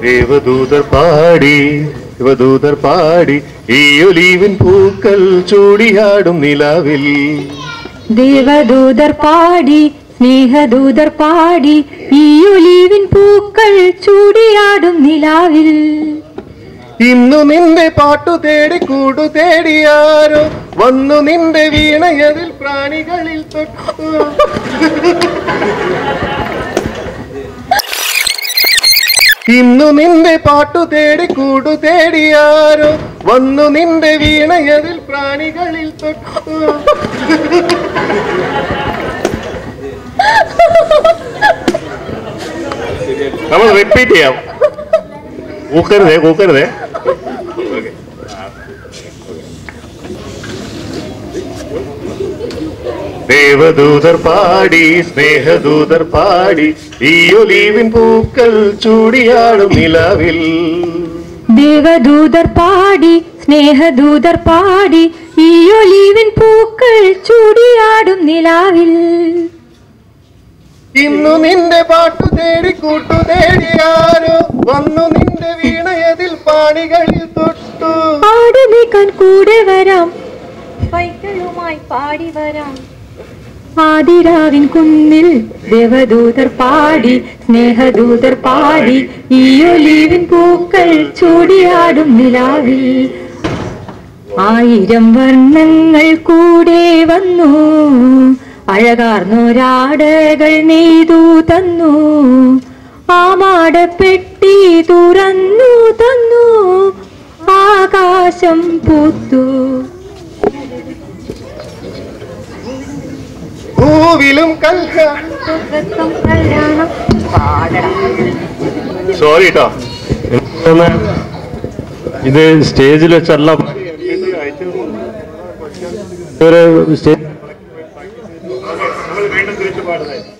ദേവദൂതർ പാടി ദേവദൂതർ പാടി ഈ ഒലീവിൻ പൂക്കൾ ചൂടിയാടും നിലാവിൽ. ദേവദൂതർ പാടി സ്നേഹദൂതർ പാടി ഈ ഒലീവിൻ പൂക്കൾ ചൂടിയാടും നിലാവിൽ. ഇന്നു നിന്റെ പാട്ടു തേടി കൂടു തേടിയാരോ വന്നു നിന്റെ വീണയതിൽ പ്രാണികളിൽ തൊട്ടു. ഇന്നു നിന്റെ പാട്ടു തേടി കൂടു തേടിയാരോ വന്നു നിന്റെ വീണയതിൽ പ്രാണികളിൽ തൊട്ടു. നമ്മൾ റിപ്പീറ്റ് ചെയ്യാം. കൂക്കരുതേ കൂക്കരുതേ. ദേവദൂതർ പാടി സ്നേഹദൂതർ പാടി ഈ ഒലീവിൻ പൂക്കൾ ചൂടിയാടും നിലാവിൽ. ദേവദൂതർ പാടി സ്നേഹദൂതർ പാടി ഈ ഒലീവിൻ പൂക്കൾ ചൂടിയാടും നിലാവിൽ. ഇന്നു നിന്റെ പാട്ടു തേടി കൂട്ടു തേടിയാരോ വന്നു നിന്റെ വീണയതിൽ പാണികളിൽ തൊട്ടു. പാടി നീക്കാൻ കൂടെ വരാം പൈക്കളുമായി പാടി വരാം. ആദിരാവിൻ കുന്നിൽ ദേവദൂതർ പാടി സ്നേഹദൂതർ പാടി ഈ ഒലീവിൻ പൂക്കൾ ചൂടിയാടും നിലാവിൽ. 1000 വർണ്ണങ്ങൾ കൂടെ വന്നു അഴകാർന്നൊരാടകൾ നെയ്തു തന്നു. ആ മാടപ്പെട്ടി തുറന്നു തന്നു ആകാശം പൂത്തു. പൂവിലും സോറി കേട്ടോ, ഇത് സ്റ്റേജിൽ വെച്ചല്ല. നമ്മൾ വീണ്ടും തിരിച്ചു പാടുന്നത്.